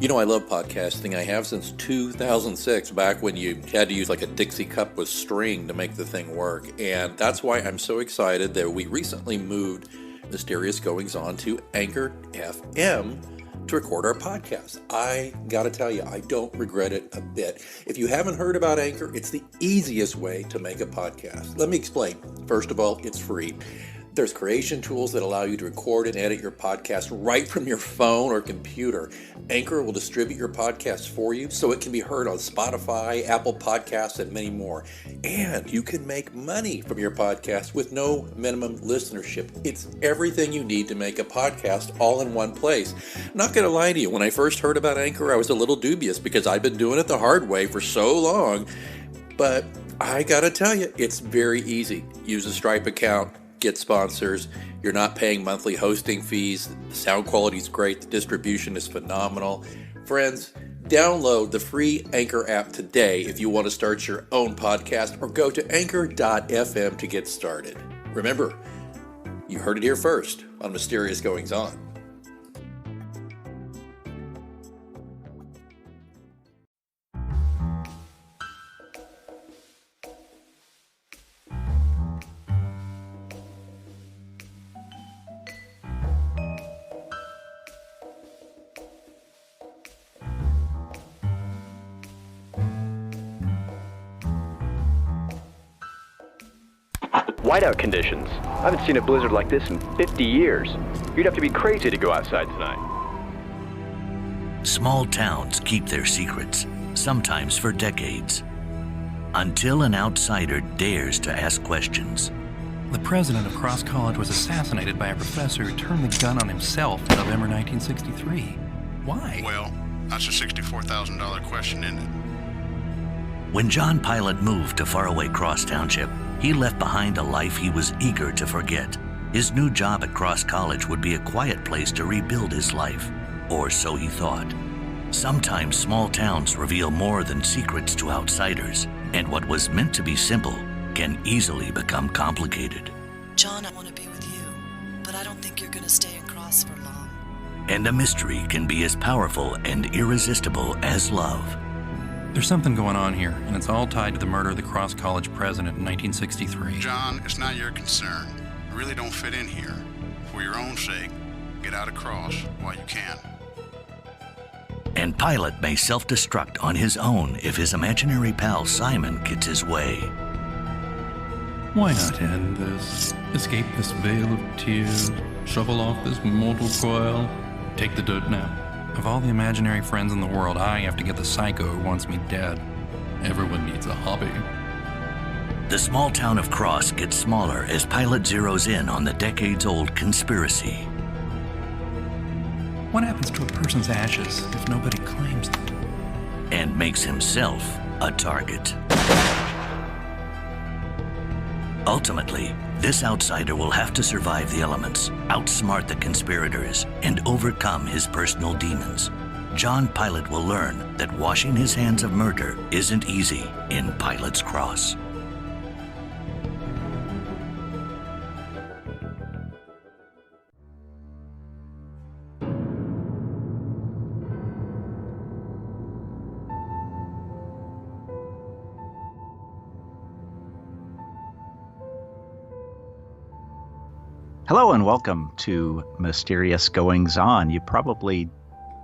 You know, I love podcasting. I have since 2006, back when you had to use like a Dixie cup with string to make the thing work. And that's why I'm so excited that we recently moved Mysterious Goings On to Anchor FM to record our podcast. I gotta tell you, I don't regret it a bit. If you haven't heard about Anchor, it's the easiest way to make a podcast. Let me explain. First of all, it's free. There's creation tools that allow you to record and edit your podcast right from your phone or computer. Anchor will distribute your podcast for you so it can be heard on Spotify, Apple Podcasts, and many more. And you can make money from your podcast with no minimum listenership. It's everything you need to make a podcast all in one place. Not going to lie to you, when I first heard about Anchor, I was a little dubious because I've been doing it the hard way for so long. But I got to tell you, it's very easy. Use a Stripe account. Get sponsors. You're not paying monthly hosting fees. The sound quality is great. The distribution is phenomenal. Friends, download the free Anchor app today if you want to start your own podcast, or go to anchor.fm to get started. Remember, you heard it here first on Mysterious Goings On. Whiteout conditions. I haven't seen a blizzard like this in 50 years. You'd have to be crazy to go outside tonight. Small towns keep their secrets, sometimes for decades, until an outsider dares to ask questions. The president of Cross College was assassinated by a professor who turned the gun on himself in November 1963. Why? Well, that's a $64,000 question, isn't it? When John Pilate moved to faraway Cross Township, he left behind a life he was eager to forget. His new job at Cross College would be a quiet place to rebuild his life, or so he thought. Sometimes small towns reveal more than secrets to outsiders, and what was meant to be simple can easily become complicated. John, I want to be with you, but I don't think you're going to stay in Cross for long. And a mystery can be as powerful and irresistible as love. There's something going on here, and it's all tied to the murder of the Cross College president in 1963. John, it's not your concern. You really don't fit in here. For your own sake, get out of Cross while you can. And Pilate may self-destruct on his own if his imaginary pal Simon gets his way. Why not end this? Escape this veil of tears, shovel off this mortal coil, take the dirt now. Of all the imaginary friends in the world, I have to get the psycho who wants me dead. Everyone needs a hobby. The small town of Cross gets smaller as Pilate zeroes in on the decades-old conspiracy. What happens to a person's ashes if nobody claims them? And makes himself a target. Ultimately, this outsider will have to survive the elements, outsmart the conspirators, and overcome his personal demons. John Pilate will learn that washing his hands of murder isn't easy in Pilate's Cross. Hello and welcome to Mysterious Goings On. You probably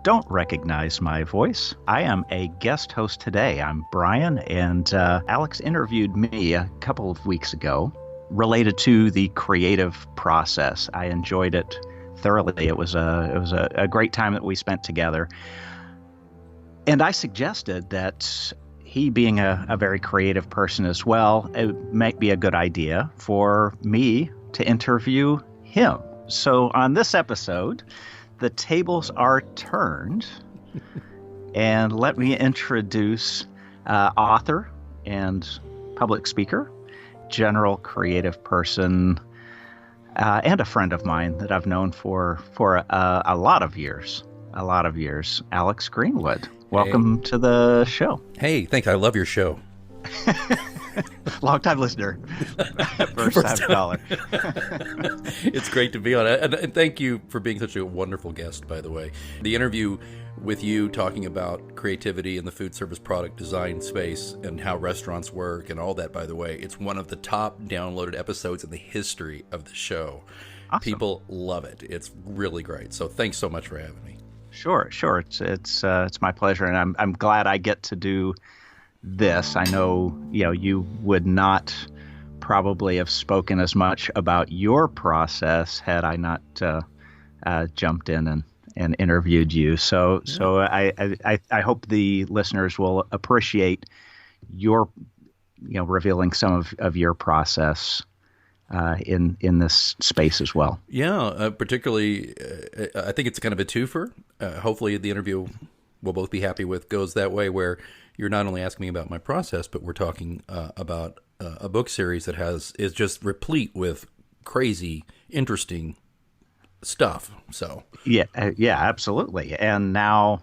don't recognize my voice. I am a guest host today. I'm Brian, and Alex interviewed me a couple of weeks ago related to the creative process. I enjoyed it thoroughly. It was a great time that we spent together. And I suggested that he being a very creative person as well, it might be a good idea for me to interview him. So on this episode, the tables are turned, and let me introduce author and public speaker, general creative person, and a friend of mine that I've known for a lot of years, Alex Greenwood. Welcome to the show. Hey, thanks. I love your show. Long-time listener, first-time caller. It's great to be on it. And thank you for being such a wonderful guest, by the way. The interview with you talking about creativity in the food service product design space and how restaurants work and all that, by the way. It's one of the top downloaded episodes in the history of the show. Awesome. People love it. It's really great. So thanks so much for having me. Sure. It's my pleasure, and I'm glad I get to do this. I know, you would not probably have spoken as much about your process had I not jumped in and interviewed you. So I hope the listeners will appreciate your, revealing some of your process in this space as well. Yeah, particularly, I think it's kind of a twofer. Hopefully the interview we'll both be happy with goes that way, where you're not only asking me about my process, but we're talking about a book series that is just replete with crazy, interesting stuff. So yeah, absolutely. And now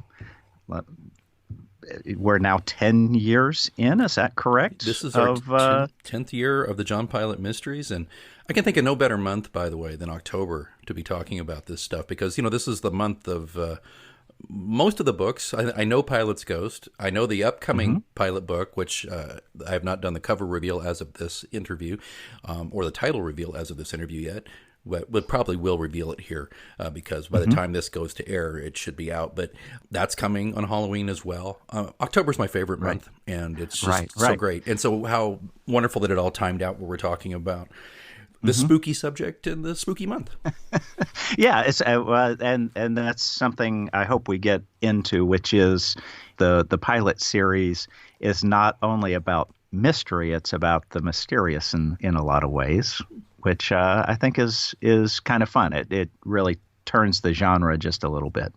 we're 10 years in. Is that correct? This is our 10th year of the John Pilate Mysteries, and I can think of no better month, by the way, than October to be talking about this stuff, because this is the month of most of the books. I know Pilate's Ghost. I know the upcoming Pilate book, which I have not done the cover reveal as of this interview, or the title reveal as of this interview yet. But probably will reveal it here because by the time this goes to air, it should be out. But that's coming on Halloween as well. October's my favorite month, and it's just so great. And so how wonderful that it all timed out where we're talking about the spooky subject in the spooky month. Yeah, it's and that's something I hope we get into, which is the Pilate series is not only about mystery, it's about the mysterious in a lot of ways, which I think is kind of fun. It really turns the genre just a little bit.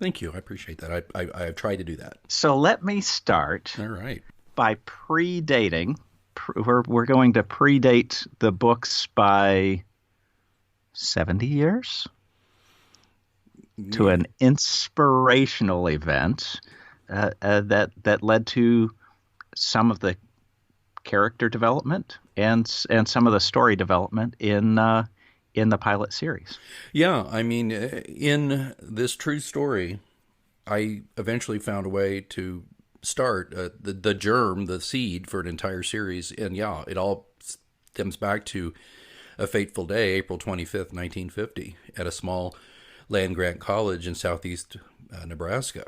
Thank you. I appreciate that. I've tried to do that. So let me start All right. by predating. We're going to predate the books by 70 years to an inspirational event that led to some of the character development and some of the story development in the Pilate series. Yeah, I mean, in this true story, I eventually found a way to start the germ, the seed for an entire series, and yeah, it all stems back to a fateful day, April 25th, 1950, at a small land-grant college in southeast Nebraska.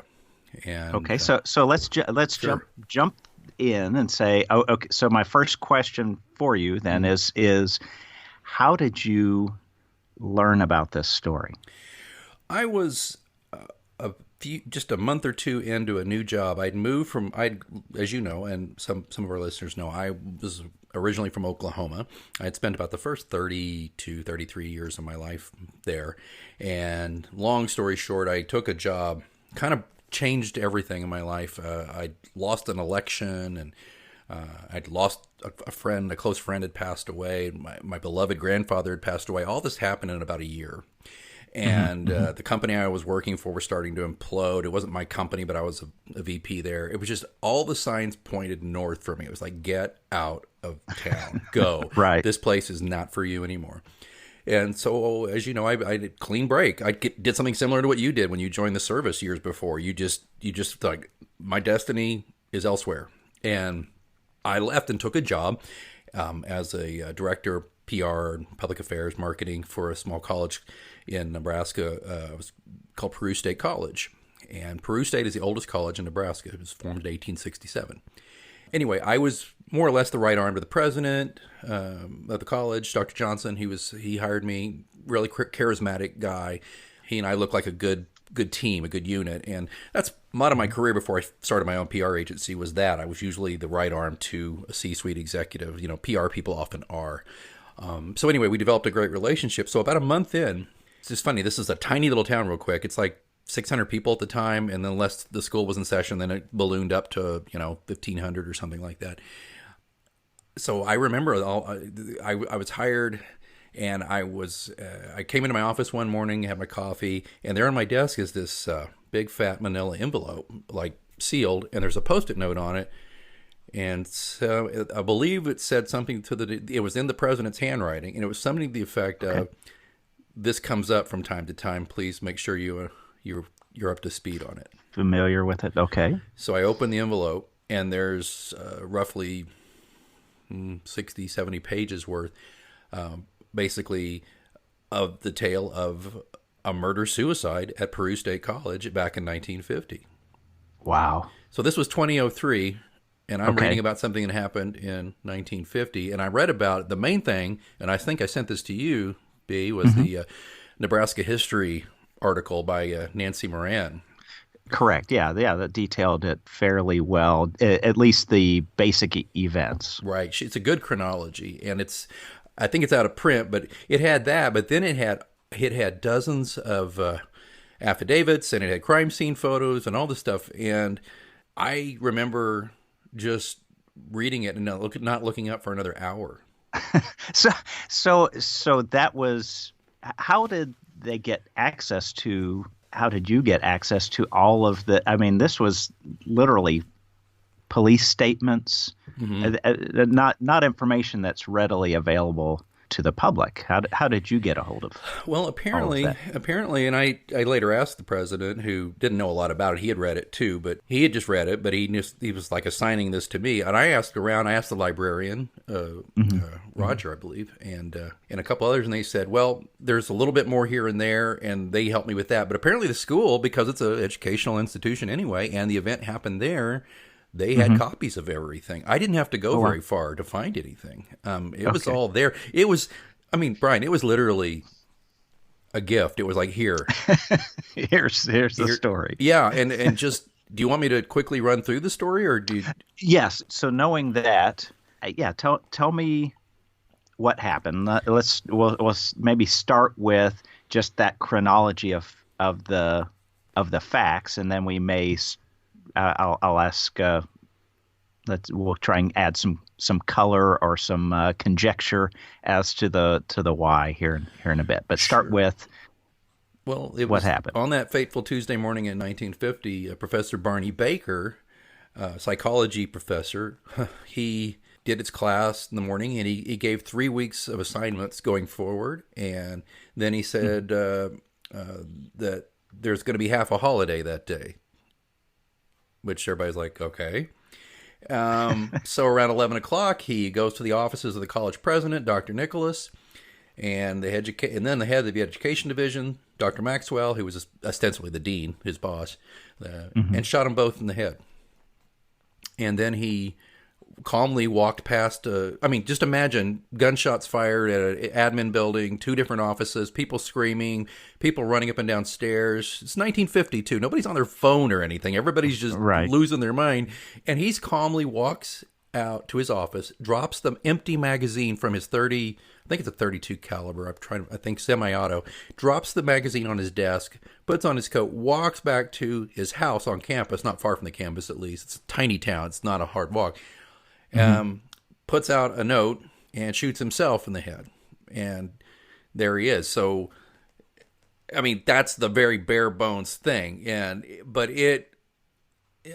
And okay, so let's sure. jump in and say, okay. So my first question for you then is how did you learn about this story? I was just a month or two into a new job. I'd moved from, as you know, and some of our listeners know, I was originally from Oklahoma. I had spent about the first 30 to 33 years of my life there. And long story short, I took a job, kind of changed everything in my life. I'd lost an election, and I'd lost a friend, a close friend had passed away. My beloved grandfather had passed away. All this happened in about a year. And the company I was working for was starting to implode. It wasn't my company, but I was a VP there. It was just all the signs pointed north for me. It was like, get out of town, go. Right. This place is not for you anymore. And so, as you know, I did clean break. Did something similar to what you did when you joined the service years before. You just like, my destiny is elsewhere. And I left and took a job as a director of PR, public affairs, marketing for a small college in Nebraska. It was called Peru State College. And Peru State is the oldest college in Nebraska. It was formed in 1867. Anyway, I was more or less the right arm to the president of the college, Dr. Johnson. He hired me, really charismatic guy. He and I looked like a good team, a good unit. And that's a lot of my career before I started my own PR agency was that. I was usually the right arm to a C-suite executive. PR people often are. So anyway, we developed a great relationship. So about a month in, it's just funny. This is a tiny little town real quick. It's like 600 people at the time. And then unless the school was in session, then it ballooned up to, 1,500 or something like that. So I remember I was hired, and I came into my office one morning, had my coffee, and there on my desk is this big fat manila envelope, like sealed, and there's a Post-it note on it. And so I believe it said something it was in the president's handwriting, and it was something to the effect of, this comes up from time to time. Please make sure you you're up to speed on it. Familiar with it. Okay. So I open the envelope, and there's roughly 60, 70 pages worth, basically, of the tale of a murder-suicide at Peru State College back in 1950. Wow. So this was 2003, and I'm Okay. reading about something that happened in 1950, and I read about the main thing, and I think I sent this to you, B, was the Nebraska history article by Nancy Moran. Correct. Yeah. That detailed it fairly well, at least the basic events. Right. It's a good chronology, and I think it's out of print, but it had that, but then it had dozens of affidavits, and it had crime scene photos and all this stuff, and I remember just reading it and not looking up for another hour. So that was, how did they get access to, how did you get access to all of the, I mean, this was literally police statements, not information that's readily available to the public. How did you get a hold of? Well, apparently, and I later asked the president, who didn't know a lot about it. He had read it too, but he had just read it, but he was like assigning this to me. And I asked around. I asked the librarian, Roger, I believe, and a couple others, and they said, well, there's a little bit more here and there, and they helped me with that. But apparently, the school, because it's an educational institution anyway, and the event happened there, they had copies of everything. I didn't have to go very far to find anything. It was all there. It was, I mean, Brian, it was literally a gift. It was like, here. Here's the story. Yeah, and just, do you want me to quickly run through the story, or do you? Yes. So knowing that, tell me what happened. We'll maybe start with just that chronology of the facts, and then we may. I'll ask. We'll try and add some color or some conjecture as to the why here in a bit. But start with. Well, what happened on that fateful Tuesday morning in 1950. Professor Barney Baker, psychology professor, he did his class in the morning, and he gave 3 weeks of assignments going forward, and then he said that there's going to be half a holiday that day. Which everybody's like, okay. So around 11 o'clock, he goes to the offices of the college president, Dr. Nicholas, and then the head of the education division, Dr. Maxwell, who was ostensibly the dean, his boss, and shot them both in the head. And then he calmly walked past, just imagine gunshots fired at an admin building, 2 different offices, people screaming, people running up and down stairs. It's 1952. Nobody's on their phone or anything. Everybody's just losing their mind. And he calmly walks out to his office, drops the empty magazine from his 30, I think it's a 32 caliber, I think semi-auto, drops the magazine on his desk, puts on his coat, walks back to his house on campus, not far from the campus at least. It's a tiny town. It's not a hard walk. Puts out a note and shoots himself in the head. And there he is. So, I mean, that's the very bare bones thing. But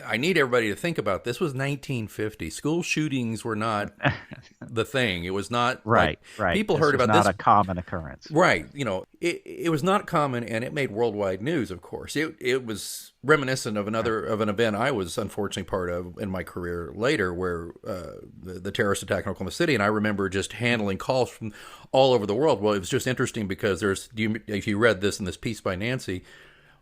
I need everybody to think about this. Was 1950. School shootings were not the thing. It was not right. People this heard about this. Not a common occurrence. Right. It was not common, and it made worldwide news. Of course, it was reminiscent of an event I was unfortunately part of in my career later, where the terrorist attack in Oklahoma City, and I remember just handling calls from all over the world. Well, it was just interesting because if you read this in this piece by Nancy.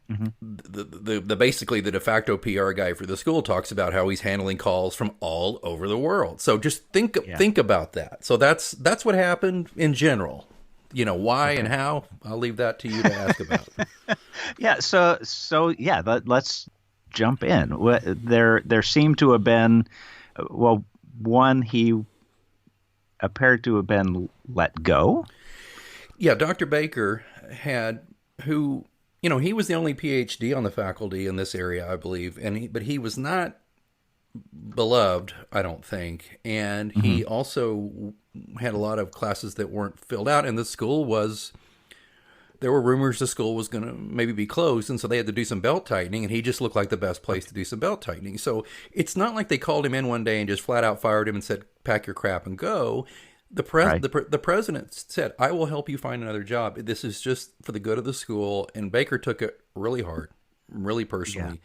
The basically the de facto PR guy for the school talks about how he's handling calls from all over the world. So just think about that. So that's what happened in general. Why and how, I'll leave that to you to ask about. Yeah. So let's jump in. There seemed to have been, one, he appeared to have been let go. Yeah, Dr. Baker he was the only PhD on the faculty in this area, I believe, but he was not beloved, I don't think, and he also had a lot of classes that weren't filled out, and there were rumors the school was going to maybe be closed, and so they had to do some belt tightening, and he just looked like the best place to do some belt tightening. So it's not like they called him in one day and just flat out fired him and said, pack your crap and go. The president said, I will help you find another job. This is just for the good of the school. And Baker took it really hard. really personally.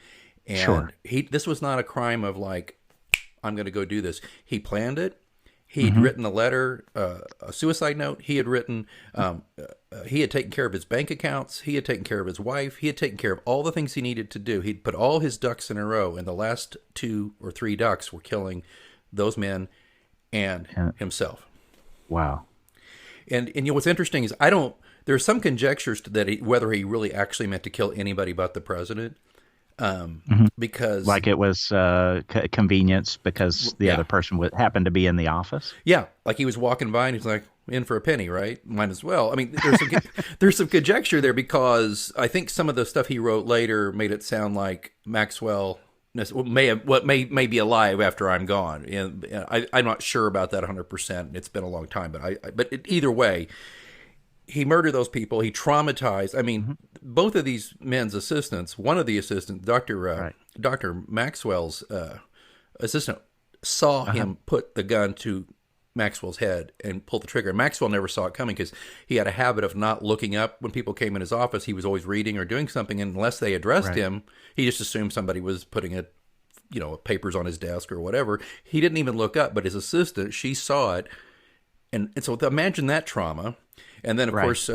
Yeah. And Sure. this was not a crime of like, I'm going to go do this. He planned it. He'd written a letter, a suicide note. He had written, he had taken care of his bank accounts. He had taken care of his wife. He had taken care of all the things he needed to do. He'd put all his ducks in a row, and the last 2 or 3 ducks were killing those men and himself. Wow. And what's interesting is there's some conjectures that whether he really actually meant to kill anybody but the president. Because like it was convenience because the other person happened to be in the office. Yeah, like he was walking by and he's like, in for a penny, right? Might as well. I mean, there's some conjecture there because I think some of the stuff he wrote later made it sound like Maxwell may be alive after I'm gone, and I'm not sure about that 100%. It's been a long time, but either way. He murdered those people. He traumatized. I mean, both of these men's assistants, one of the assistants, Dr. Maxwell's assistant, saw him put the gun to Maxwell's head and pull the trigger. Maxwell never saw it coming because he had a habit of not looking up when people came in his office. He was always reading or doing something, and unless they addressed him, he just assumed somebody was putting papers on his desk or whatever. He didn't even look up, but his assistant, she saw it. And so imagine that trauma. And then, of course,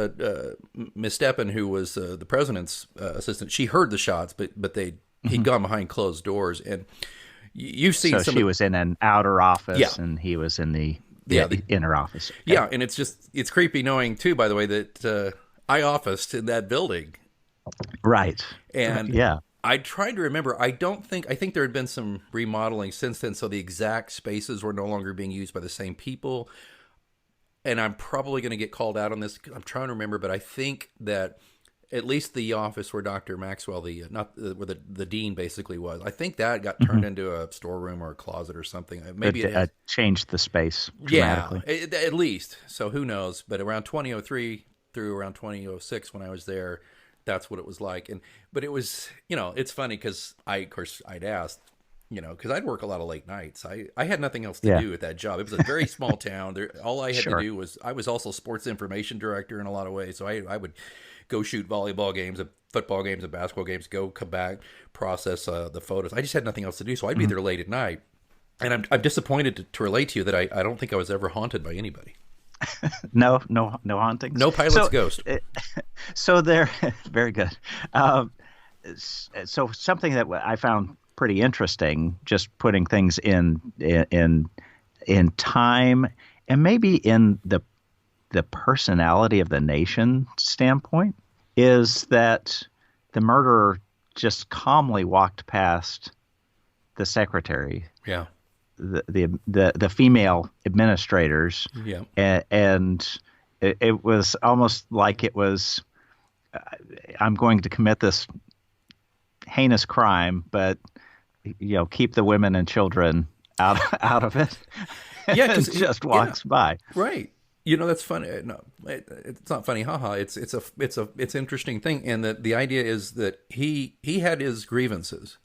Miss Steppen, who was the president's assistant, she heard the shots, but he'd gone behind closed doors. And you've seen she was in an outer office, and he was in the inner office. Okay. Yeah, and it's creepy knowing, too, by the way, that I officed in that building. Right. And I tried to remember. I think there had been some remodeling since then, so the exact spaces were no longer being used by the same people. And I'm probably going to get called out on this. I'm trying to remember, but I think that at least the office where Dr. Maxwell, where the dean basically was, I think that got turned into a storeroom or a closet or something. Maybe it changed the space dramatically. Yeah, at least. So who knows? But around 2003 through around 2006, when I was there, that's what it was like. But it was, it's funny because I'd asked. Because I'd work a lot of late nights. I had nothing else to do with that job. It was a very small town. All I had to do was, I was also sports information director in a lot of ways. So I would go shoot volleyball games, and football games, and basketball games, come back, process the photos. I just had nothing else to do. So I'd be there late at night. And I'm disappointed to relate to you that I don't think I was ever haunted by anybody. No hauntings? No Pilate's ghost. So they're very good. So something that I found pretty interesting, just putting things in time and maybe in the personality of the nation standpoint, is that the murderer just calmly walked past the secretary, the female administrators, and it was almost like it was, I'm going to commit this heinous crime, but keep the women and children out of it. Yeah, because just walks by. Right. That's funny. No, it's not funny. Haha. It's an interesting thing, and the idea is that he had his grievances,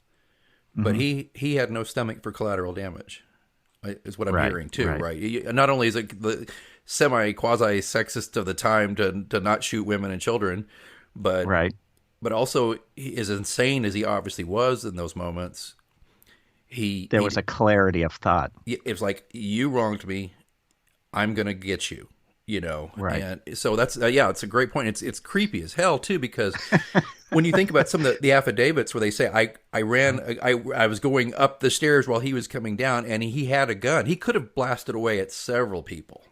but he had no stomach for collateral damage. Is what I'm hearing too. Right. Not only is it the quasi sexist of the time to not shoot women and children, but also, as insane as he obviously was in those moments, there was a clarity of thought. It was like, you wronged me, I'm going to get you, Right. And so that's, it's a great point. It's creepy as hell, too, because when you think about some of the affidavits where they say, I was going up the stairs while he was coming down, and he had a gun. He could have blasted away at several people.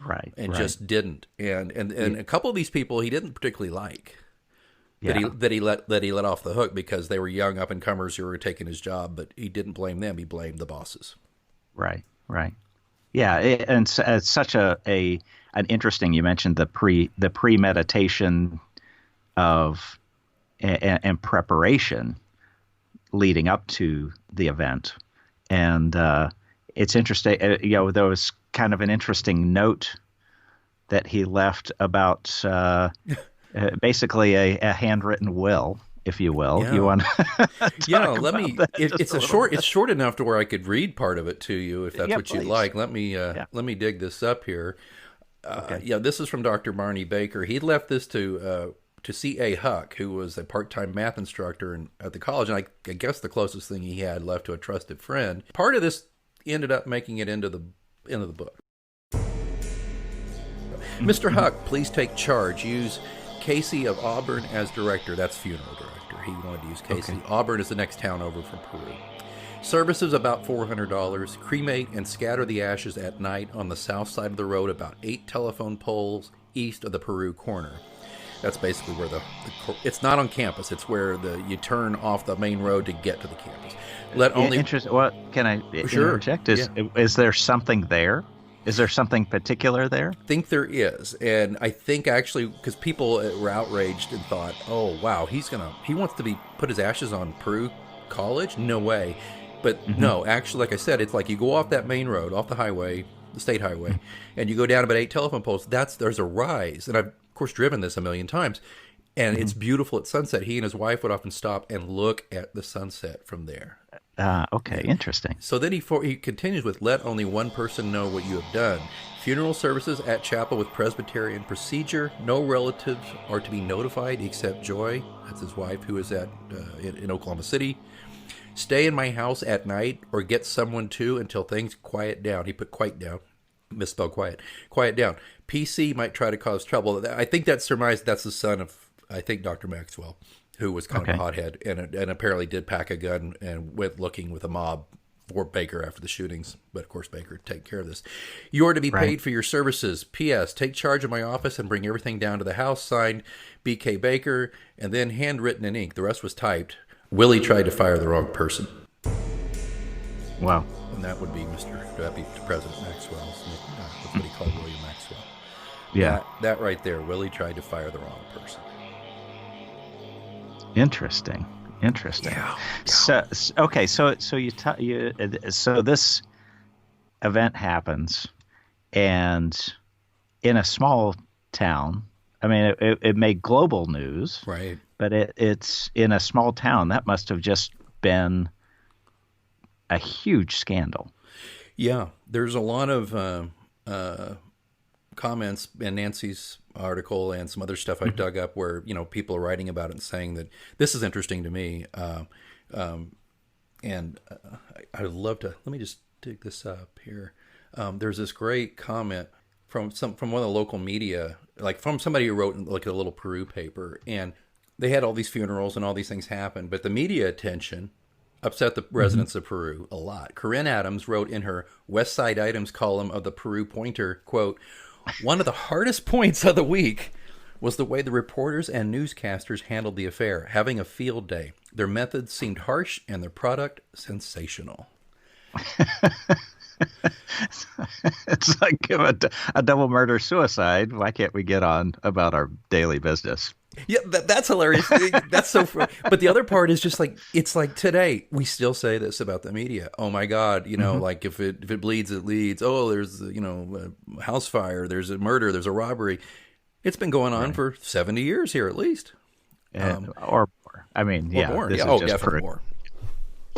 Right. And just didn't. And a couple of these people he didn't particularly like. That he let off the hook because they were young up and comers who were taking his job, but he didn't blame them. He blamed the bosses. Right. Yeah, and it's such an interesting. You mentioned the premeditation of and preparation leading up to the event, and it's interesting. There was kind of an interesting note that he left about. Basically a handwritten will, if you will. Yeah. You want let me it's short enough to where I could read part of it to you if that's what you'd like. Let me dig this up here. Okay. This is from Dr. Barney Baker. He left this to to C.A. Huck, who was a part-time math instructor at the college, and I guess the closest thing he had left to a trusted friend. Part of this ended up making it into the book. Mr. Huck, please take charge. Use Casey of Auburn as director. That's funeral director. He wanted to use Casey. Okay. Auburn is the next town over from Peru. Services about $400. Cremate and scatter the ashes at night on the south side of the road, about 8 telephone poles east of the Peru corner. That's basically where it's not on campus. It's where you turn off the main road to get to the campus. Well, can I interject? Is there something there? Is there something particular there? I think there is. And I think actually, because people were outraged and thought, oh, wow, he wants to put his ashes on Peru College? No way. But no, actually, like I said, it's like you go off that main road, off the highway, the state highway, and you go down about 8 telephone poles. There's a rise. And I've, of course, driven this a million times. And it's beautiful at sunset. He and his wife would often stop and look at the sunset from there. Okay, interesting. So then he continues with, let only one person know what you have done. Funeral services at chapel with Presbyterian procedure. No relatives are to be notified except Joy, that's his wife, who is in Oklahoma City. Stay in my house at night or get someone to until things quiet down. He put quiet down. Misspelled quiet. Quiet down. PC might try to cause trouble. I think that's surmised that's the son of, I think, Dr. Maxwell, who was kind of a hothead and apparently did pack a gun and went looking with a mob for Baker after the shootings. But, of course, Baker take care of this. You are to be paid for your services. P.S. Take charge of my office and bring everything down to the house. Signed, B.K. Baker, and then handwritten in ink. The rest was typed. Willie tried to fire the wrong person. Wow. And that would be President Maxwell. That's what he called William Maxwell. Yeah. That right there, Willie tried to fire the wrong person. Interesting. Yeah. So okay, so this event happens, and in a small town. I mean, it made global news, right? But it's in a small town. That must have just been a huge scandal. Yeah, there's a lot of comments in Nancy's article and some other stuff I dug up where, people are writing about it and saying that this is interesting to me. And I'd love to, let me just dig this up here. There's this great comment from one of the local media, like from somebody who wrote like a little Peru paper, and they had all these funerals and all these things happen, but the media attention upset the residents of Peru a lot. Corinne Adams wrote in her West Side Items column of the Peru Pointer, quote, one of the hardest points of the week was the way the reporters and newscasters handled the affair, having a field day. Their methods seemed harsh and their product sensational. It's like a double murder suicide. Why can't we get on about our daily business? Yeah, that's hilarious. That's so funny. But the other part is just like, it's like today, we still say this about the media. Oh my God, like if it bleeds, it leads. Oh, there's, a house fire, there's a murder, there's a robbery. It's been going on for 70 years here at least. Or more. I mean, yeah. More. This Yeah. is just Definitely more.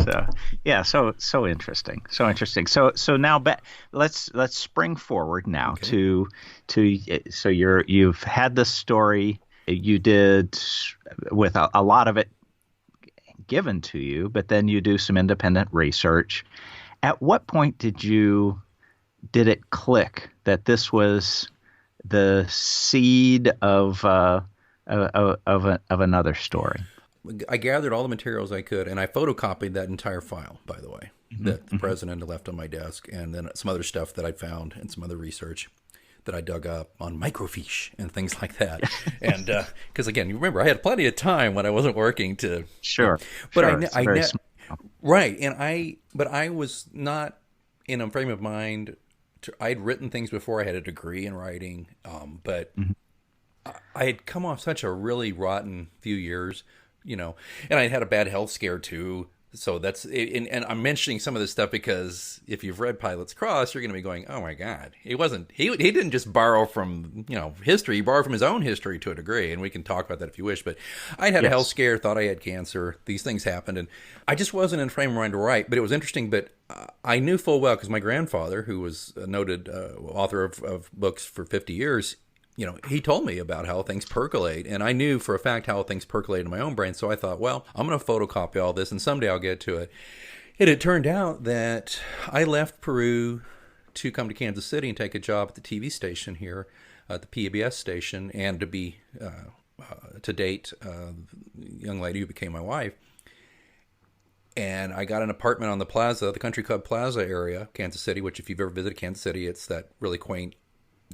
So yeah, so interesting. So now let's spring forward now to so you've had this story. You did with a lot of it given to you, but then you do some independent research. At what point did it click that this was the seed of another story? I gathered all the materials I could, and I photocopied that entire file, by the way, that the president had left on my desk, and then some other stuff that I found and some other research that I dug up on microfiche and things like that. And because again, you remember I had plenty of time when I wasn't working to but I was not in a frame of mind I'd written things before. I had a degree in writing, but I had come off such a really rotten few years, and I had a bad health scare too. So that's, and I'm mentioning some of this stuff because if you've read Pilate's Cross, you're going to be going, oh my God, he didn't just borrow from, history. He borrowed from his own history to a degree. And we can talk about that if you wish, but I had a health scare, thought I had cancer. These things happened and I just wasn't in frame of mind to write, but it was interesting. But I knew full well, because my grandfather, who was a noted author of books for 50 years, he told me about how things percolate, and I knew for a fact how things percolate in my own brain. So I thought, well, I'm going to photocopy all this, and someday I'll get to it. And it turned out that I left Peru to come to Kansas City and take a job at the TV station here, the PBS station, and to be to date a young lady who became my wife. And I got an apartment on the plaza, the Country Club Plaza area, Kansas City, which if you've ever visited Kansas City, it's that really quaint,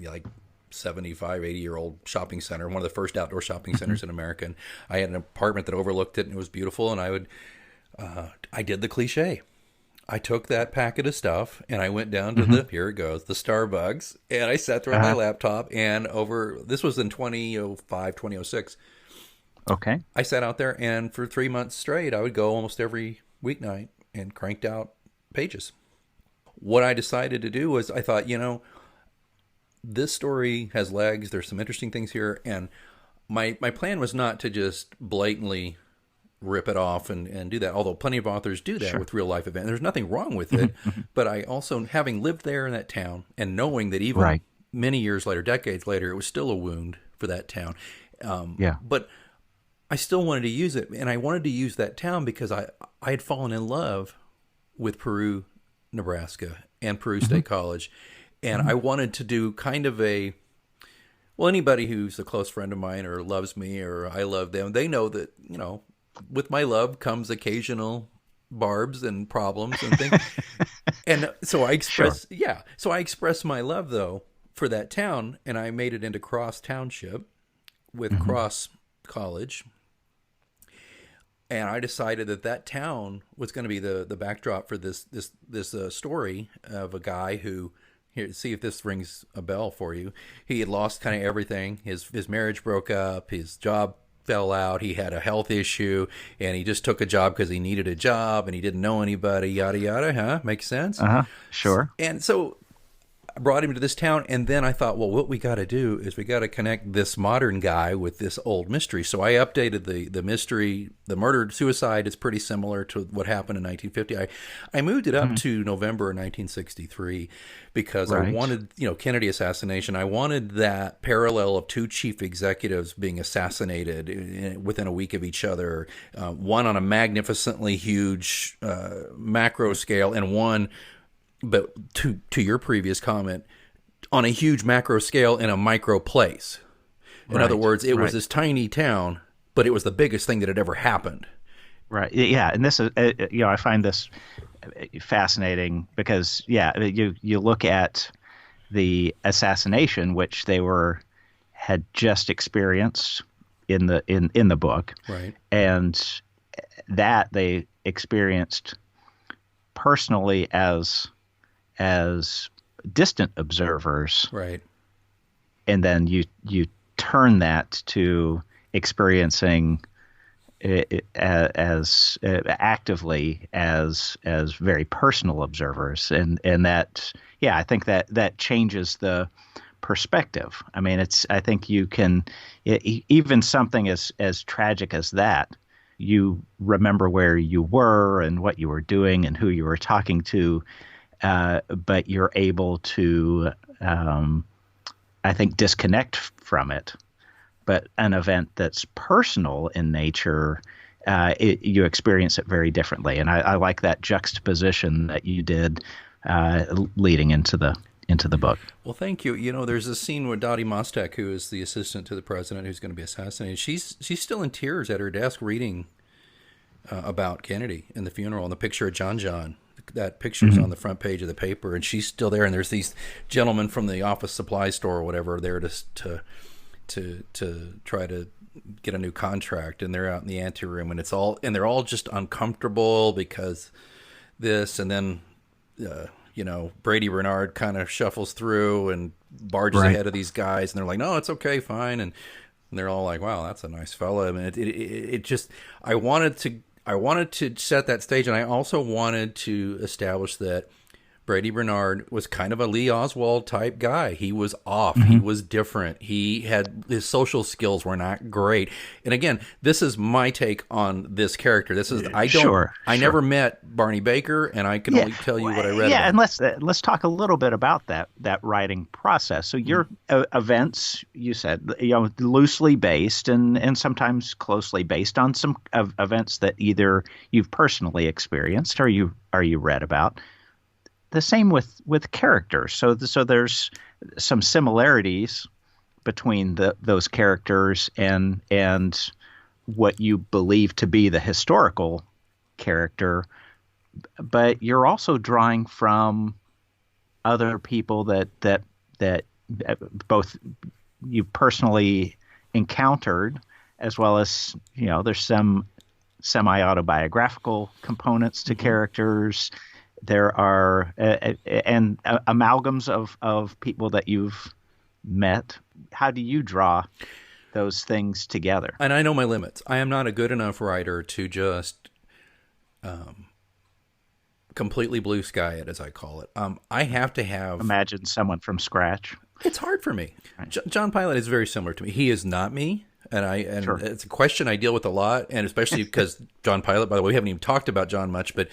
like 75, 80-year-old shopping center, one of the first outdoor shopping centers in America. And I had an apartment that overlooked it, and it was beautiful. And I did the cliche. I took that packet of stuff, and I went down to here it goes, the Starbucks, and I sat there on my laptop, and this was in 2005, 2006. Okay. I sat out there, and for 3 months straight, I would go almost every weeknight and cranked out pages. What I decided to do was I thought, this story has legs. There's some interesting things here. And my plan was not to just blatantly rip it off and do that, although plenty of authors do that with real life events. There's nothing wrong with it. But I also, having lived there in that town and knowing that even many years later, decades later, it was still a wound for that town. But I still wanted to use it, and I wanted to use that town because I had fallen in love with Peru, Nebraska, and Peru State College, and I wanted to do kind of anybody who's a close friend of mine or loves me or I love them, they know that, with my love comes occasional barbs and problems and things. And so I expressed my love, though, for that town, and I made it into Cross Township with Cross College. And I decided that town was going to be the backdrop for this story of a guy who, here, see if this rings a bell for you. He had lost kind of everything. His marriage broke up. His job fell out. He had a health issue, and he just took a job because he needed a job, and he didn't know anybody. Yada yada. Huh? Makes sense. Sure. And so I brought him to this town, and then I thought, well, what we got to do is we got to connect this modern guy with this old mystery. So I updated the mystery. The murder-suicide is pretty similar to what happened in 1950. I moved it up to November of 1963 because I wanted, Kennedy assassination. I wanted that parallel of two chief executives being assassinated within a week of each other, one on a magnificently huge macro scale, and one, but to your previous comment, on a huge macro scale in a micro place. In other words, it was this tiny town, but it was the biggest thing that had ever happened. Right. Yeah. And this is, I find this fascinating because, you look at the assassination, which they had just experienced in the book, right? And that they experienced personally as distant observers, right? And then you turn that to experiencing it as actively as very personal observers, and that I think that changes the perspective. I mean, I think you can even something as tragic as that, you remember where you were and what you were doing and who you were talking to. But you're able to, I think, disconnect from it. But an event that's personal in nature, you experience it very differently. And I like that juxtaposition that you did leading into the book. Well, thank you. There's a scene with Dottie Mostek, who is the assistant to the president who's going to be assassinated. She's still in tears at her desk reading about Kennedy and the funeral and the picture of John. That picture's on the front page of the paper, and she's still there. And there's these gentlemen from the office supply store or whatever there to try to get a new contract, and they're out in the anteroom, and they're all just uncomfortable because this, and then Brady Bernard kind of shuffles through and barges ahead of these guys, and they're like, no, it's okay, fine, and they're all like, wow, that's a nice fella. I mean, it just, I wanted to set that stage, and I also wanted to establish that Brady Bernard was kind of a Lee Oswald type guy. He was off. He was different. His social skills were not great. And again, this is my take on this character. I never met Barney Baker, and I can only tell you what I read. Yeah, about. And let's talk a little bit about that writing process. So your events, you said, loosely based and sometimes closely based on some events that either you've personally experienced or you read about. The same with characters. So there's some similarities between those characters and what you believe to be the historical character, but you're also drawing from other people that both you've personally encountered, as well as there's some semi-autobiographical components to characters. There are amalgams of people that you've met. How do you draw those things together? And I know my limits. I am not a good enough writer to just completely blue sky it, as I call it. I have to have... Imagine someone from scratch. It's hard for me. Right. John Pilate is very similar to me. He is not me. And Sure. It's a question I deal with a lot, and especially because John Pilate, by the way, we haven't even talked about John much, but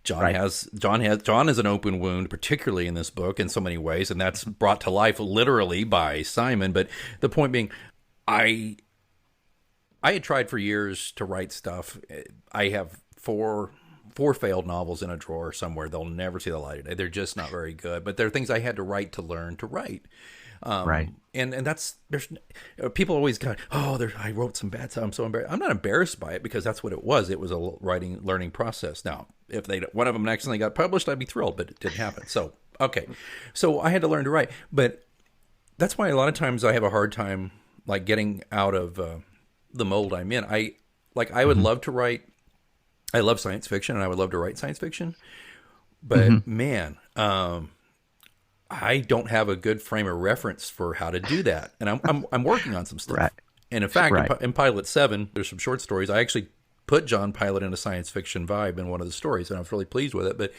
John is an open wound, particularly in this book in so many ways, and that's brought to life literally by Simon. But the point being, I had tried for years to write stuff. I have four failed novels in a drawer somewhere. They'll never see the light of day. They're just not very good, but they're things I had to write to learn to write. Right. And there's people always go, I wrote some bad stuff. I'm so embarrassed. I'm not embarrassed by it because that's what it was. It was a learning process. Now, if one of them accidentally got published, I'd be thrilled, but it didn't happen. So, okay. So I had to learn to write, but that's why a lot of times I have a hard time like getting out of the mold I'm in. I would love to write. I love science fiction and I would love to write science fiction, but man, I don't have a good frame of reference for how to do that, and I'm working on some stuff. Right. And in fact, in Pilot 7, there's some short stories. I actually put John Pilate in a science fiction vibe in one of the stories, and I was really pleased with it. But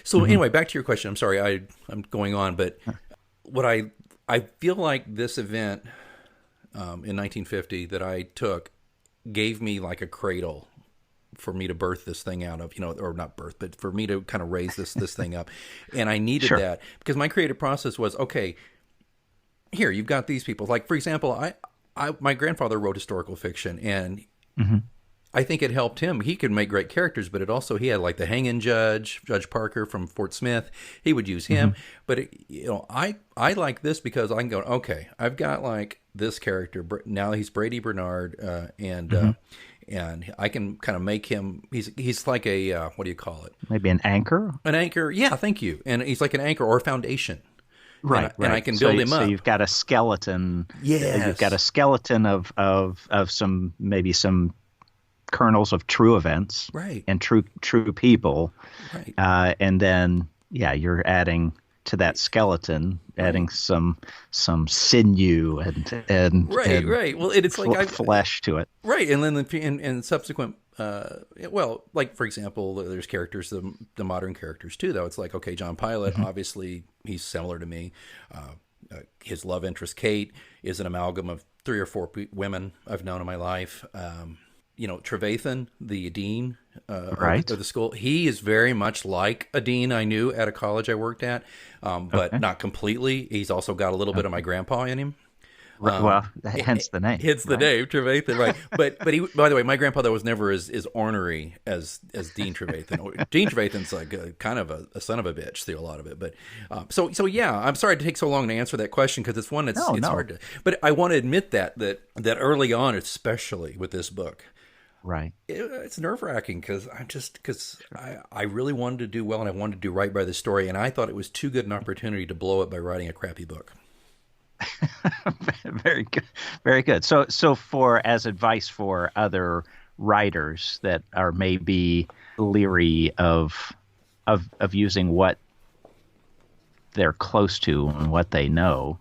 so anyway, back to your question. I'm sorry, I'm going on, but what I feel like this event in 1950 that I took gave me like a cradle for me to birth this thing out of, or not birth, but for me to kind of raise this thing up. And I needed that because my creative process was, okay, here, you've got these people. Like, for example, my grandfather wrote historical fiction, and I think it helped him. He could make great characters, but he had like the hanging Judge Parker from Fort Smith. He would use him. But, I like this because I can go, okay, I've got like this character. Now he's Brady Bernard, and I can kind of make him, he's like a, what do you call it? Maybe an anchor? An anchor, yeah, thank you. And he's like an anchor or a foundation. Right, and I can build him up. So you've got a skeleton. Yes. You've got a skeleton of some, maybe some kernels of true events. Right. And true people. Right. And then, you're adding to that skeleton, adding some sinew and right. Well, it's like flesh to it. Right, and then in subsequent, like for example, there's characters, the modern characters too. Though it's like, okay, John Pilate, obviously he's similar to me. His love interest Kate is an amalgam of 3 or 4 women I've known in my life. Trevathan, the dean of the school, he is very much like a dean I knew at a college I worked at, but not completely. He's also got a little bit of my grandpa in him. Hence the name. Hence the name, Trevathan, right? But he, by the way, my grandfather was never as ornery as Dean Trevathan. Dean Trevathan's like kind of a son of a bitch through a lot of it. But so yeah, I'm sorry to take so long to answer that question because it's one that's hard to. But I want to admit that early on, especially with this book. Right. It's nerve-wracking because I really wanted to do well and I wanted to do right by the story, and I thought it was too good an opportunity to blow it by writing a crappy book. Very good. Very good. So as advice for other writers that are maybe leery of using what they're close to and what they know,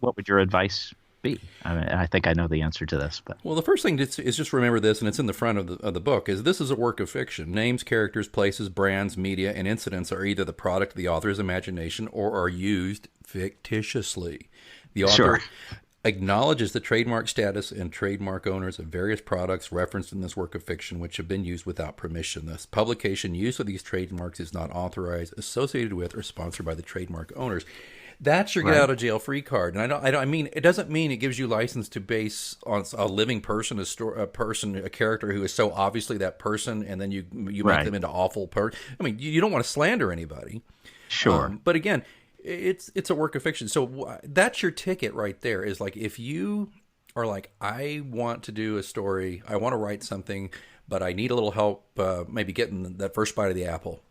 what would your advice be? I mean, I think I know the answer to this, but Well, the first thing is just remember this, and it's in the front of the book, is this is a work of fiction. Names, characters, places, brands, media, and incidents are either the product of the author's imagination or are used fictitiously. The author Sure. acknowledges the trademark status and trademark owners of various products referenced in this work of fiction which have been used without permission. Thus, publication use of these trademarks is not authorized, associated with, or sponsored by the trademark owners. That's your get out of jail free card. And I mean, it doesn't mean it gives you license to base on a living person, a character who is so obviously that person, and then you make them into awful person. I mean, you don't want to slander anybody. Sure. But again, it's a work of fiction. So that's your ticket right there, is like, if you are like, I want to do a story, I want to write something, but I need a little help maybe getting that first bite of the apple.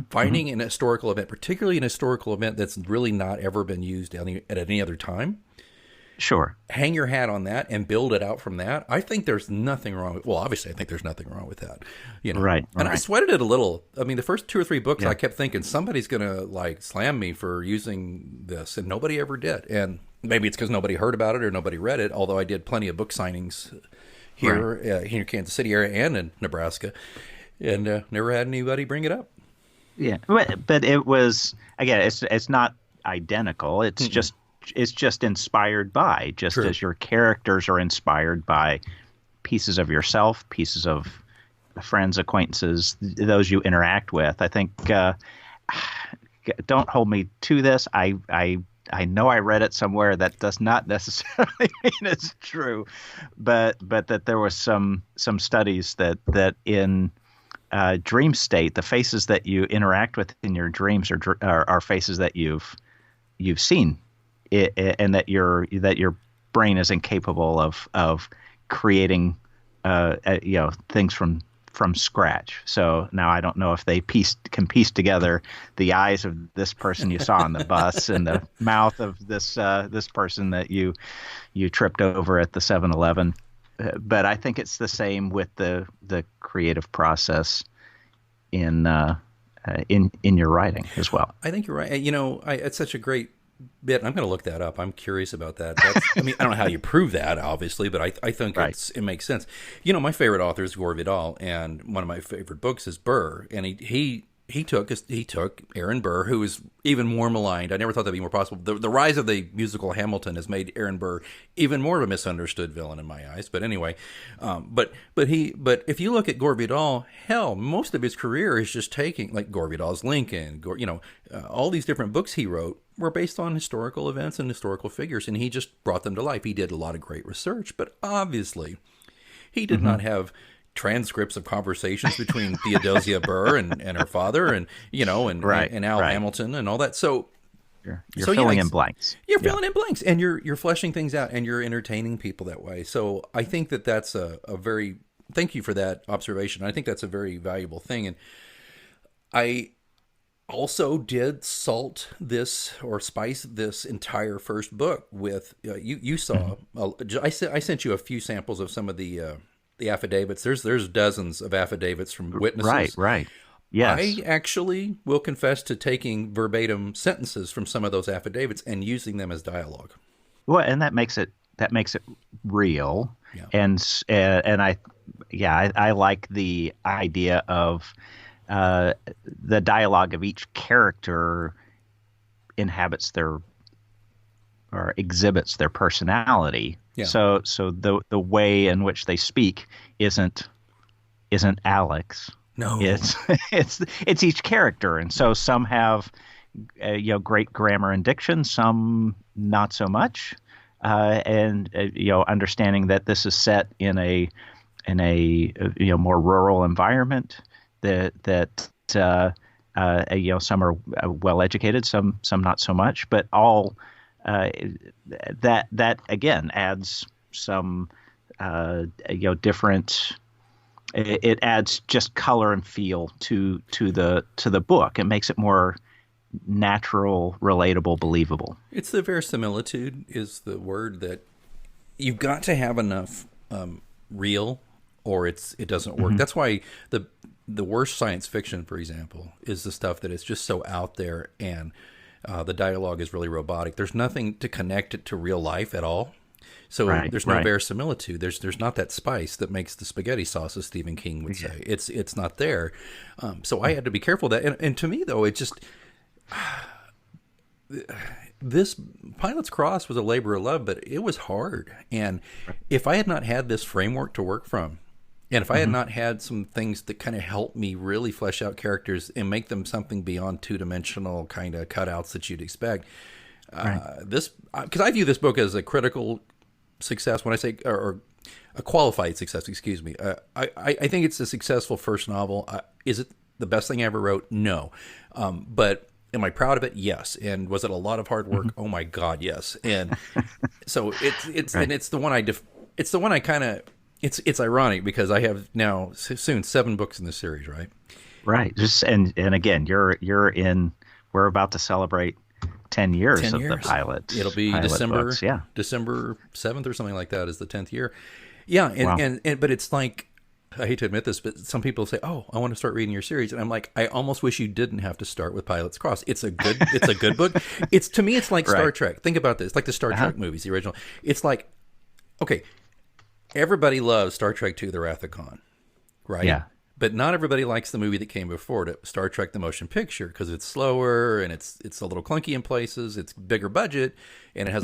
Finding an historical event, particularly an historical event that's really not ever been used at any other time. Sure. Hang your hat on that and build it out from that. I think there's nothing wrong with, well, obviously I think there's nothing wrong with that. You know? Right. And I sweated it a little. I mean, the first 2 or 3 books, Yeah. I kept thinking somebody's going to like slam me for using this, and nobody ever did. And maybe it's because nobody heard about it or nobody read it, although I did plenty of book signings here in Kansas City area and in Nebraska, and never had anybody bring it up. Yeah, but it was, again, it's not identical. It's just inspired by, just True. as your characters are inspired by pieces of yourself, pieces of friends, acquaintances, those you interact with. I think, don't hold me to this. I know I read it somewhere. That does not necessarily mean it's true, but that there was some studies that in dream state, the faces that you interact with in your dreams are faces that you've seen, and that your brain is incapable of creating things from scratch. So now I don't know if they can piece together the eyes of this person you saw on the bus and the mouth of this person that you tripped over at the 7-Eleven. But I think it's the same with the creative process in your writing as well. I think you're right. You know, it's such a great bit. I'm going to look that up. I'm curious about that. I mean, I don't know how you prove that, obviously, but I think it makes sense. You know, my favorite author is Gore Vidal, and one of my favorite books is Burr, and he took Aaron Burr, who is even more maligned. I never thought that'd be more possible. The rise of the musical Hamilton has made Aaron Burr even more of a misunderstood villain in my eyes. But anyway, but if you look at Gore Vidal, hell, most of his career is just taking, like Gore Vidal's Lincoln, all these different books he wrote were based on historical events and historical figures, and he just brought them to life. He did a lot of great research, but obviously he did not have transcripts of conversations between Theodosia Burr and her father, and Al Hamilton and all that. So you're filling in blanks. You're filling in blanks, and you're fleshing things out, and you're entertaining people that way. So I think that's a very, thank you for that observation. I think that's a very valuable thing. And I also did salt this or spice this entire first book with you saw. I sent you a few samples of some of the affidavits. There's dozens of affidavits from witnesses. Right. Yes. I actually will confess to taking verbatim sentences from some of those affidavits and using them as dialogue. Well, and that makes it real. Yeah. And I like the idea of the dialogue of each character inhabits their or exhibits their personality. Yeah. So the way in which they speak isn't Alex. No, it's each character, and so some have great grammar and diction, some not so much, and understanding that this is set in a more rural environment, that some are well educated, some not so much, but all that again adds some different. It adds just color and feel to the book. It makes it more natural, relatable, believable. It's the verisimilitude is the word that you've got to have enough real, or it doesn't work. Mm-hmm. That's why the worst science fiction, for example, is the stuff that is just so out there and The dialogue is really robotic. There's nothing to connect it to real life at all. So there's no right. verisimilitude. There's not that spice that makes the spaghetti sauce, as Stephen King would say. It's not there. So I had to be careful of that. And to me, though, it just this Pilot's Cross was a labor of love, but it was hard. And if I had not had this framework to work from, and if I had not had some things that kind of helped me really flesh out characters and make them something beyond two-dimensional kind of cutouts that you'd expect, this, because I view this book as a critical success. When I say, or a qualified success, excuse me, I think it's a successful first novel. Is it the best thing I ever wrote? No. But am I proud of it? Yes. And was it a lot of hard work? Oh my God, yes. And so it's and it's the one it's the one I kind of, it's ironic because I have now soon 7 books in this series, right? Right. Just and again, you're in. We're about to celebrate 10 years of the pilot. It'll be December books, December 7th or something like that is the 10th year. Yeah, and but it's like, I hate to admit this, but some people say, "Oh, I want to start reading your series," and I'm like, I almost wish you didn't have to start with Pilot's Cross. It's a good book. It's, to me, it's like Star Trek. Think about this, like the Star Trek movies, the original. It's like, okay, everybody loves Star Trek II: The Wrath of Khan, right? Yeah. But not everybody likes the movie that came before it, Star Trek: The Motion Picture, because it's slower and it's a little clunky in places. It's bigger budget and it has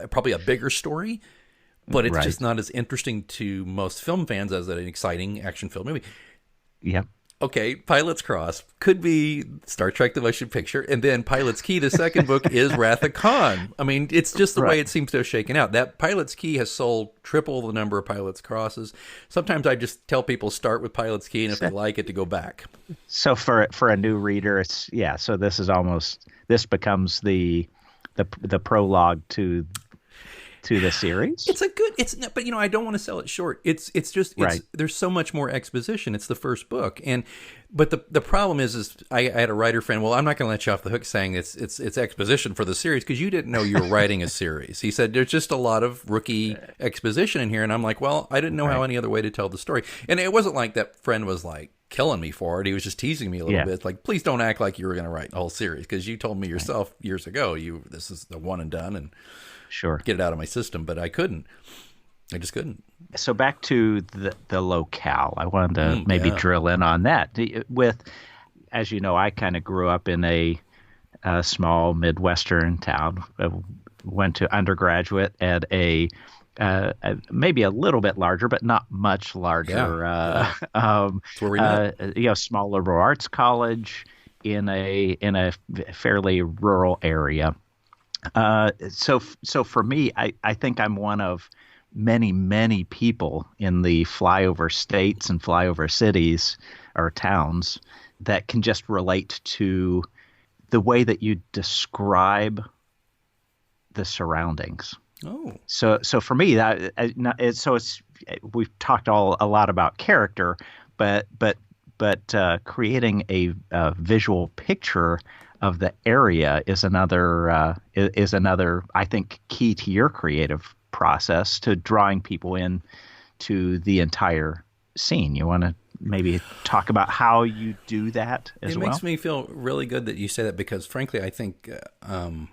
probably a bigger story, but it's just not as interesting to most film fans as an exciting action film movie. Yep. Okay, Pilot's Cross could be Star Trek: The Motion Picture, and then Pilot's Key, the second book, is Wrath of Khan. I mean, it's just the way it seems to have shaken out. That Pilot's Key has sold triple the number of Pilot's Crosses. Sometimes I just tell people start with Pilot's Key, and if they like it, to go back. So for a new reader, so this becomes the prologue to the series. But I don't want to sell it short. There's so much more exposition. It's the first book, but the problem is I had a writer friend. Well, I'm not going to let you off the hook saying it's exposition for the series because you didn't know you were writing a series. He said there's just a lot of rookie exposition in here, and I'm like, well, I didn't know how any other way to tell the story. And it wasn't like that friend was like killing me for it. He was just teasing me a little bit. Like, please don't act like you were going to write the whole series because you told me yourself years ago this is the one and done and. Sure. Get it out of my system, but I couldn't. I just couldn't. So back to the locale. I wanted to maybe drill in on that. As you know, I kind of grew up in a small Midwestern town. Went to undergraduate at a maybe a little bit larger, but not much larger. That's where we met. Small liberal arts college in a fairly rural area. So for me, I think I'm one of many, many people in the flyover states and flyover cities or towns that can just relate to the way that you describe the surroundings. Oh, so for me we've talked a lot about character, but creating a visual picture of the area is another I think key to your creative process to drawing people in to the entire scene. You want to maybe talk about how you do that as well? It makes me feel really good that you say that because frankly I think I'm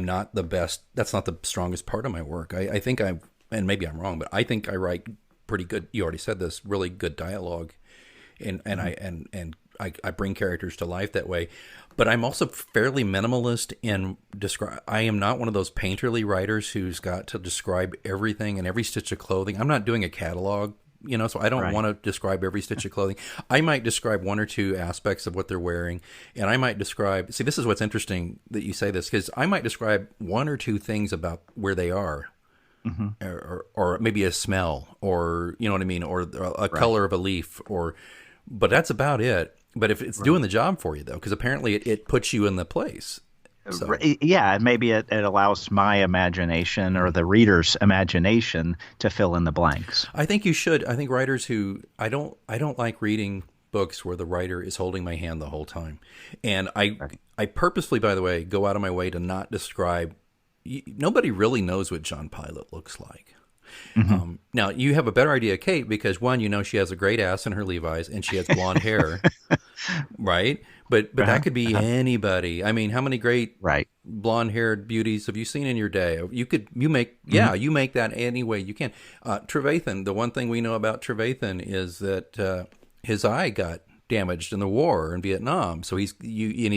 not the best. That's not the strongest part of my work. I think and maybe I'm wrong, but I think I write pretty good. You already said this, really good dialogue, and I bring characters to life that way. But I'm also fairly minimalist in describe. I am not one of those painterly writers who's got to describe everything and every stitch of clothing. I'm not doing a catalog, so I don't want to describe every stitch of clothing. I might describe one or two aspects of what they're wearing, and I might describe. See, this is what's interesting that you say this because I might describe one or two things about where they are. Or maybe a smell, or you know what I mean, or a color of a leaf, but that's about it. But if it's doing the job for you, though, because apparently it puts you in the place. So. Yeah, maybe it allows my imagination or the reader's imagination to fill in the blanks. I think you should. I think writers who I don't like reading books where the writer is holding my hand the whole time, and I purposefully, by the way, go out of my way to not describe. Nobody really knows what John Pilate looks like. Now, you have a better idea of Kate because, one, she has a great ass in her Levi's and she has blonde hair. right? But that could be anybody. I mean, how many great Right. blonde-haired beauties have you seen in your day? You make that any way you can. Trevathan, the one thing we know about Trevathan is that his eye got damaged in the war in Vietnam. So he's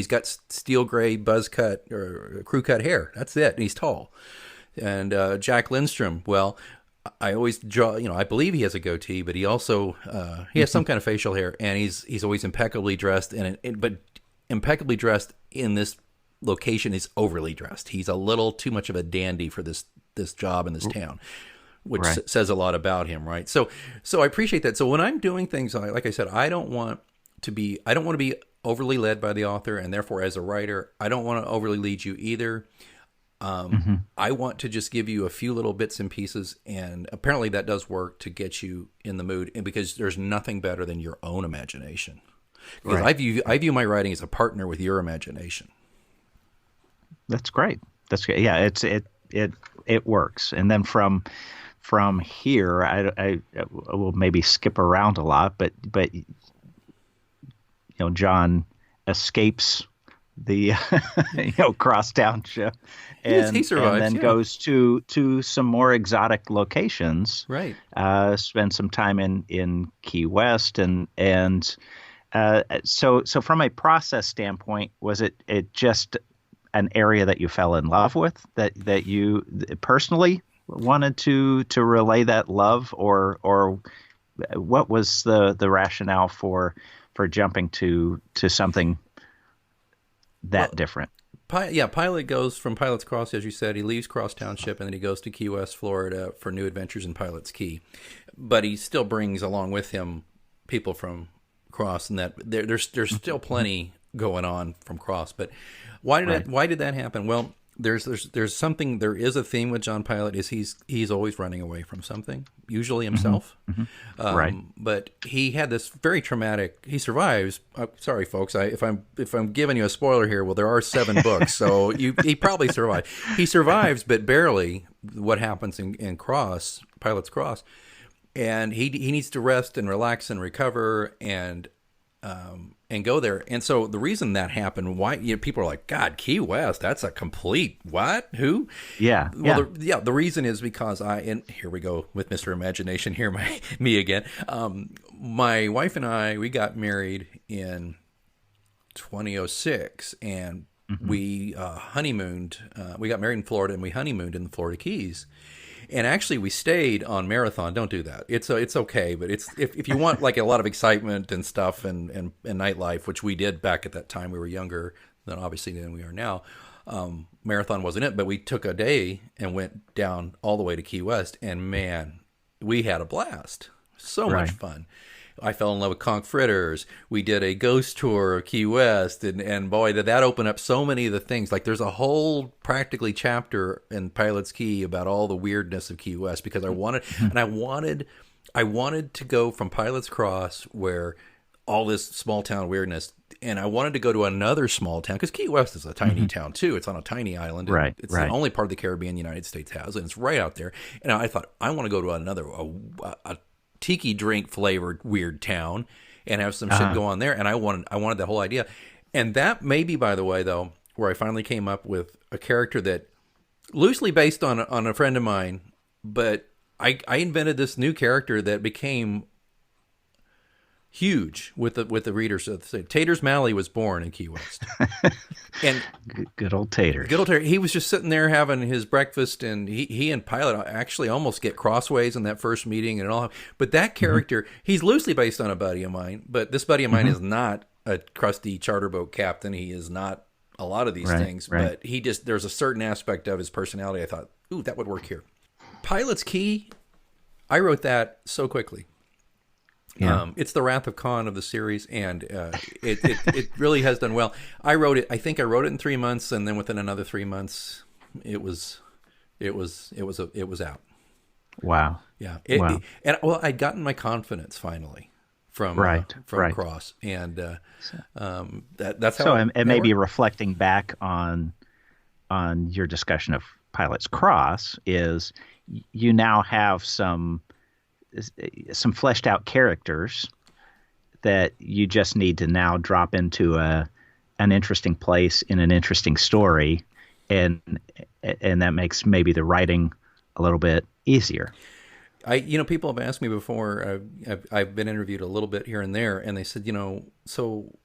got steel gray buzz cut or crew cut hair. That's it. And he's tall. And Jack Lindstrom, well, I always draw, I believe he has a goatee, but he also he has some kind of facial hair, and he's always impeccably dressed. But impeccably dressed in this location is overly dressed. He's a little too much of a dandy for this job in this town, which says a lot about him, right? So I appreciate that. So when I'm doing things, like I said, I don't want to be overly led by the author, and therefore as a writer, I don't want to overly lead you either. I want to just give you a few little bits and pieces, and apparently that does work to get you in the mood, and because there's nothing better than your own imagination. Because I view my writing as a partner with your imagination. That's great. That's great. Yeah, it works. And then from here, I will maybe skip around a lot, but John escapes the Cross Township, and he survives, and then goes to some more exotic locations. Right. Spend some time in Key West, and so from a process standpoint, was it just an area that you fell in love with, that you personally wanted to relay that love, or what was the rationale for jumping to something that different? Pilate goes from Pilate's Cross, as you said. He leaves Cross Township, and then he goes to Key West, Florida, for new adventures in Pilate's Key. But he still brings along with him people from Cross, and that there's still plenty going on from Cross. But why did that happen? Well, there's something. There is a theme with John Pilate. Is he's always running away from something, usually himself. Right. But he had this very traumatic. He survives. Sorry, folks. If I'm giving you a spoiler here, well, there are 7 books, so he probably survived. He survives, but barely. What happens in Pilate's Cross, and he needs to rest and relax and recover and go there. And so the reason that happened, why people are like, God, Key West, that's a complete what? Who? Yeah. Well, the reason is because and here we go with Mr. Imagination here, me again. My wife and I, we got married in 2006, and we honeymooned. We got married in Florida, and we honeymooned in the Florida Keys. And actually, we stayed on Marathon. Don't do that. It's okay, but it's if you want like a lot of excitement and stuff and nightlife, which we did back at that time. We were younger than we are now. Marathon wasn't it, but we took a day and went down all the way to Key West, and man, we had a blast. So much fun. I fell in love with conch fritters. We did a ghost tour of Key West, and boy, did that open up so many of the things. Like there's a whole practically chapter in Pilate's Key about all the weirdness of Key West, because I wanted to go from Pilate's Cross, where all this small town weirdness, and I wanted to go to another small town, because Key West is a tiny town too. It's on a tiny island. Right. It's the only part of the Caribbean the United States has, and it's right out there. And I thought, I want to go to a tiki drink flavored weird town and have some shit go on there. And I wanted the whole idea. And that may be, by the way, though, where I finally came up with a character that loosely based on a friend of mine, but I invented this new character that became huge with the readers. Taters Malley was born in Key West. And good old Tater. He was just sitting there having his breakfast, and he and Pilate actually almost get crossways in that first meeting and all. But that character, he's loosely based on a buddy of mine, but this buddy of mine is not a crusty charter boat captain. He is not a lot of these things, but there's a certain aspect of his personality I thought, ooh, that would work here. Pilate's Key, I wrote that so quickly. Yeah. It's the Wrath of Khan of the series, and it really has done well. I think I wrote it in 3 months, and then within another 3 months, it was out. Wow. Yeah. I'd gotten my confidence finally from Cross, and that's how. So it may be reflecting back on your discussion of Pilate's Cross, is you now have some fleshed out characters that you just need to now drop into an interesting place in an interesting story, and that makes maybe the writing a little bit easier. People have asked me before. I've been interviewed a little bit here and there, and they said, so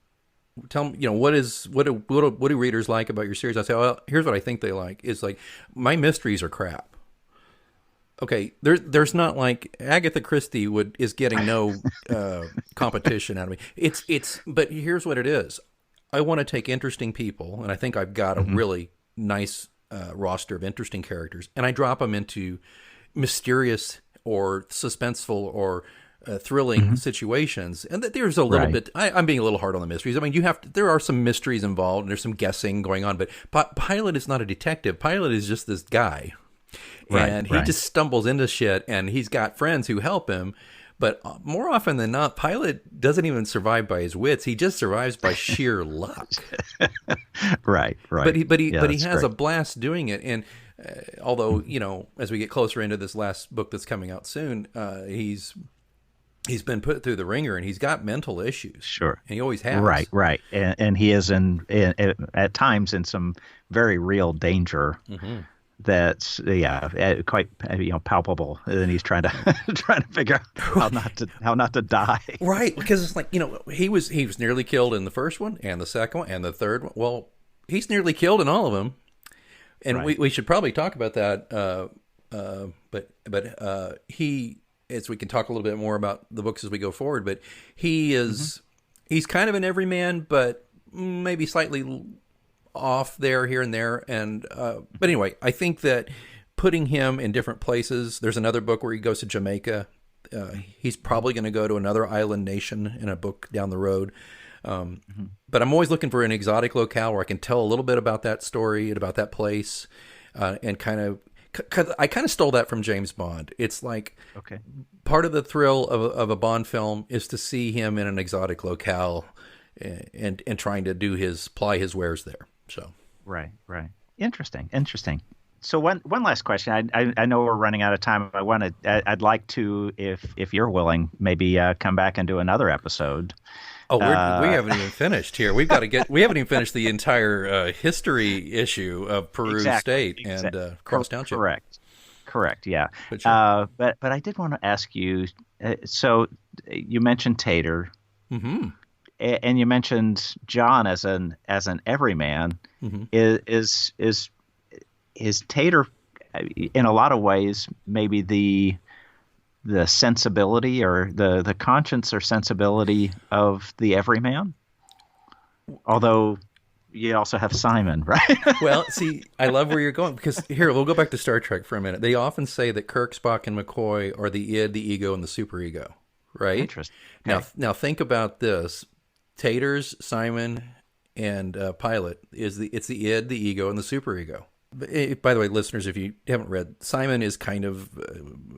tell me, what do readers like about your series? I say, well, here's what I think they like. Is like my mysteries are crap. Okay, there's not like Agatha Christie is getting no competition out of me. But here's what it is. I want to take interesting people, and I think I've got a really nice roster of interesting characters, and I drop them into mysterious or suspenseful or thrilling situations. And that there's a little bit. I'm being a little hard on the mysteries. I mean, there are some mysteries involved, and there's some guessing going on. But Pilate is not a detective. Pilate is just this guy. And he just stumbles into shit, and he's got friends who help him. But more often than not, Pilate doesn't even survive by his wits. He just survives by sheer luck. Right. But he has a blast doing it. And although, as we get closer into this last book that's coming out soon, he's been put through the ringer, and he's got mental issues. Sure. And he always has. Right. And he is at times in some very real danger. That's quite palpable, and he's trying to figure out how not to die. Right, because it's like he was nearly killed in the first one and the second one and the third one. Well, he's nearly killed in all of them, and we should probably talk about that. But he, as we can talk a little bit more about the books as we go forward. But he's kind of an everyman, but maybe slightly off here and there, and but anyway, I think that putting him in different places. There's another book where he goes to Jamaica. He's probably going to go to another island nation in a book down the road. But I'm always looking for an exotic locale where I can tell a little bit about that story and about that place, and I kind of stole that from James Bond. It's like part of the thrill of a Bond film is to see him in an exotic locale and trying to ply his wares there. So right. Interesting. So one last question. I know we're running out of time. I'd like to, if you're willing, maybe come back and do another episode. Oh, we haven't even finished here. We haven't even finished the entire history issue of Peru State and Cross Township. Correct. Yeah. But I did want to ask you. So you mentioned Tater. And you mentioned John as an everyman. Is Tater, in a lot of ways, maybe the sensibility or the conscience or sensibility of the everyman? Although you also have Simon, right? Well, see, I love where you're going, because here, we'll go back to Star Trek for a minute. They often say that Kirk, Spock, and McCoy are the id, the ego, and the superego, right? Interesting. Okay. Now think about this. Taters, Simon, and Pilate it's the id, the ego, and the superego. By the way, listeners, if you haven't read, Simon is kind of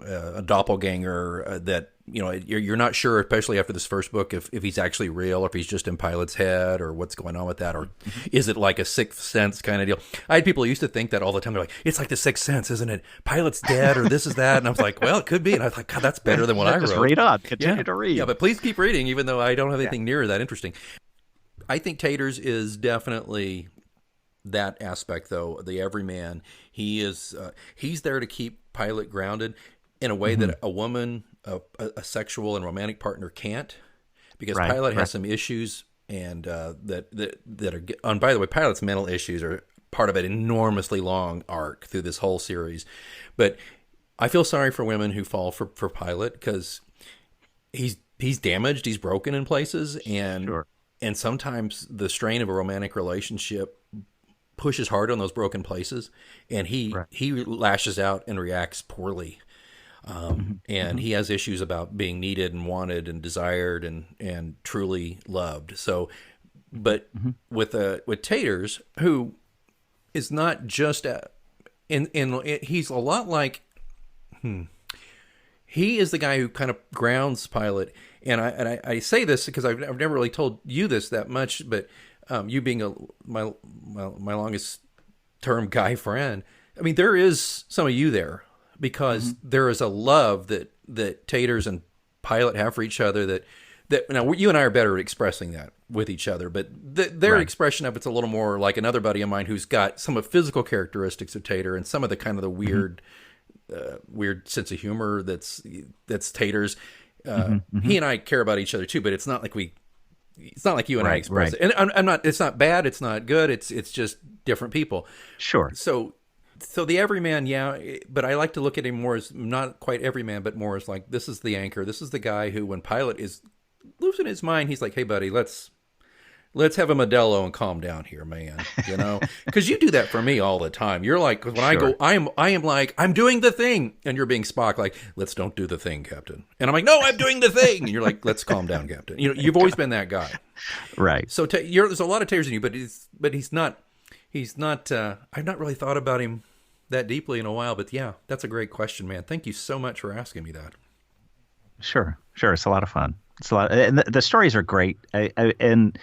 a doppelganger that you're not sure, especially after this first book, if he's actually real, or if he's just in Pilate's head, or what's going on with that, or is it like a Sixth Sense kind of deal? I had people who used to think that all the time. They're like, it's like the Sixth Sense, isn't it? Pilate's dead, or this is that, and I was like, well, it could be. And I was like, God, that's better than what I wrote. Just read on, continue to read. Yeah, but please keep reading, even though I don't have anything near that interesting. I think Taters is definitely that aspect, though, the everyman. He's there to keep Pilate grounded in a way that a woman, a sexual and romantic partner can't, because Pilate has some issues, and that are. And by the way, Pilate's mental issues are part of an enormously long arc through this whole series. But I feel sorry for women who fall for Pilate, because he's damaged, he's broken in places, and sometimes the strain of a romantic relationship pushes hard on those broken places, and he lashes out and reacts poorly. And he has issues about being needed and wanted and desired and truly loved. So, but with Taters, who is not just he's a lot like, he is the guy who kind of grounds Pilate. And I say this because I've never really told you this that much, but you being my longest term guy friend, I mean, there is some of you there, because there is a love that Taters and Pilate have for each other that now you and I are better at expressing that with each other, but their Right. expression of it's a little more like another buddy of mine who's got some of physical characteristics of Tater and some of the kind of the weird, weird sense of humor that's Tater's. He and I care about each other too, but it's not like you and I express it. And I'm not. It's not bad. It's not good. It's just different people. Sure. So the everyman, yeah, but I like to look at him more as not quite everyman, but more as like, this is the anchor. This is the guy who, when Pilate is losing his mind, he's like, hey, buddy, let's have a Modelo and calm down here, man. You know, because you do that for me all the time. You're like, when I go, I am like, I'm doing the thing, and you're being Spock, like, let's don't do the thing, Captain. And I'm like, no, I'm doing the thing. And you're like, let's calm down, Captain. You know, you've always been that guy, Right. so there's a lot of Taters in you, but he's not. I've not really thought about him that deeply in a while, but yeah, that's a great question, man. Thank you so much for asking me that. Sure. It's a lot of fun. It's a lot, and the stories are great. And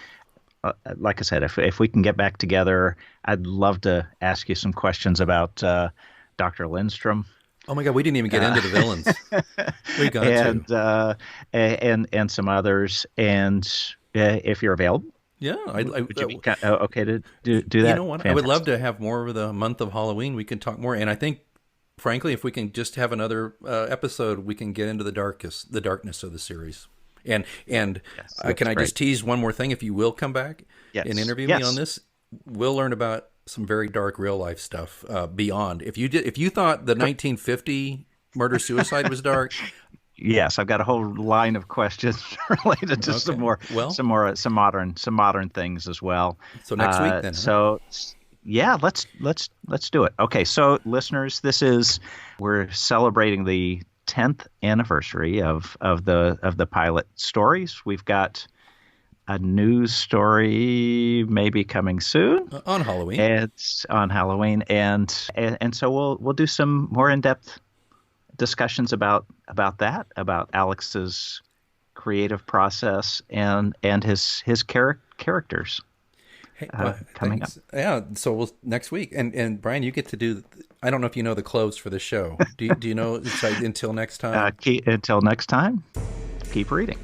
like I said, if we can get back together, I'd love to ask you some questions about Dr. Lindstrom. Oh my God, we didn't even get into the villains. We got to. And some others. And if you're available. Yeah, would you be okay to do that? You know what? Fantastic. I would love to have more of the month of Halloween. We can talk more, and I think, frankly, if we can just have another episode, we can get into the darkness of the series. And can I just tease one more thing? If you will come back and interview me on this, we'll learn about some very dark real life stuff beyond. If you thought the 1950 murder suicide was dark. Yes, I've got a whole line of questions related to some modern things as well. So next week then. So yeah, let's do it. Okay, so listeners, we're celebrating the 10th anniversary of the Pilate stories. We've got a news story maybe coming soon on Halloween. It's on Halloween, and so we'll do some more in-depth discussions about Alex's creative process and his characters coming up. Yeah, so next week, and Brian, you get to do. I don't know if you know the close for the show. Do you know? It's like, until next time. Until next time, keep reading.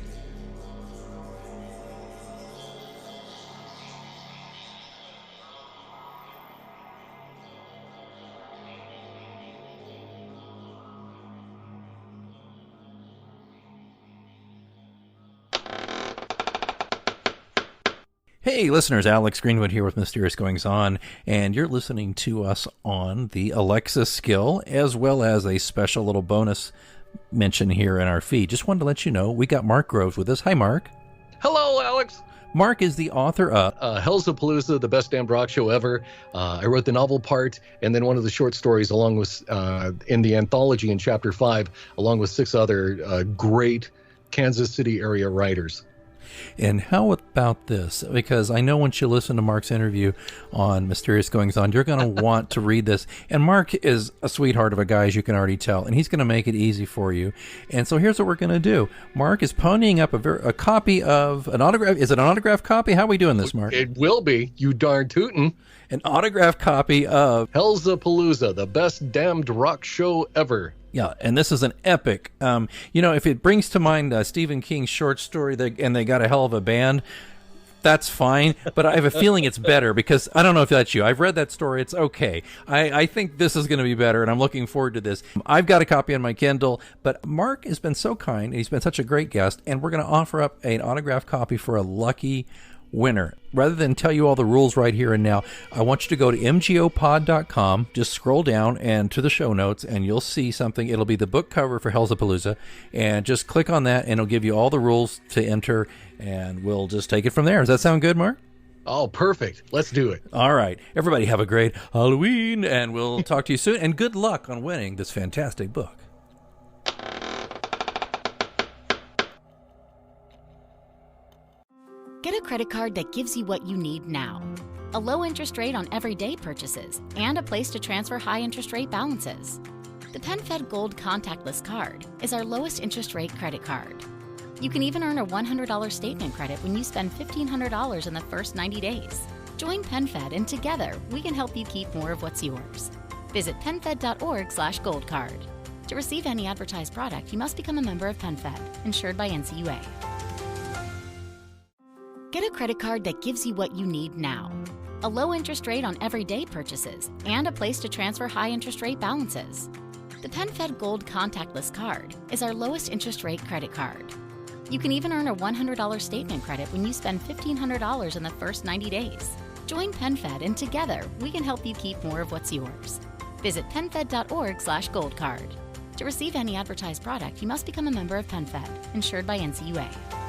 Hey, listeners, Alex Greenwood here with Mysterious Goings On, and you're listening to us on the Alexa skill, as well as a special little bonus mention here in our feed. Just wanted to let you know, we got Mark Groves with us. Hi, Mark. Hello, Alex. Mark is the author of Hell's a Palooza, the best damn rock show ever. I wrote the novel part and then one of the short stories along with in the anthology in chapter 5, along with 6 other great Kansas City area writers. And how about this? Because I know once you listen to Mark's interview on Mysterious Goings On, you're going to want to read this. And Mark is a sweetheart of a guy, as you can already tell, and he's going to make it easy for you. And so here's what we're going to do. Mark is ponying up a copy of an autograph. Is it an autographed copy? How are we doing this, Mark? It will be, you darn tootin'. An autographed copy of Hell's a Palooza, the best damned rock show ever. Yeah, and this is an epic. If it brings to mind Stephen King's short story, and they got a hell of a band, that's fine. But I have a feeling it's better because I don't know if that's you. I've read that story. It's okay. I think this is going to be better, and I'm looking forward to this. I've got a copy on my Kindle, but Mark has been so kind. He's been such a great guest, and we're going to offer up an autographed copy for a lucky winner. Rather than tell you all the rules right here and now, I want you to go to mgopod.com, just scroll down and to the show notes, and you'll see something. It'll be the book cover for Hell's a Palooza, and just click on that, and it'll give you all the rules to enter, and we'll just take it from there. Does that sound good, Mark? Oh, perfect. Let's do it. All right. Everybody have a great Halloween, and we'll talk to you soon, and good luck on winning this fantastic book. Get a credit card that gives you what you need now. A low interest rate on everyday purchases and a place to transfer high interest rate balances. The PenFed Gold Contactless Card is our lowest interest rate credit card. You can even earn a $100 statement credit when you spend $1,500 in the first 90 days. Join PenFed and together we can help you keep more of what's yours. Visit penfed.org/goldcard. To receive any advertised product, you must become a member of PenFed, insured by NCUA. Get a credit card that gives you what you need now. A low interest rate on everyday purchases and a place to transfer high interest rate balances. The PenFed Gold Contactless Card is our lowest interest rate credit card. You can even earn a $100 statement credit when you spend $1,500 in the first 90 days. Join PenFed and together we can help you keep more of what's yours. Visit penfed.org/goldcard. To receive any advertised product, you must become a member of PenFed, insured by NCUA.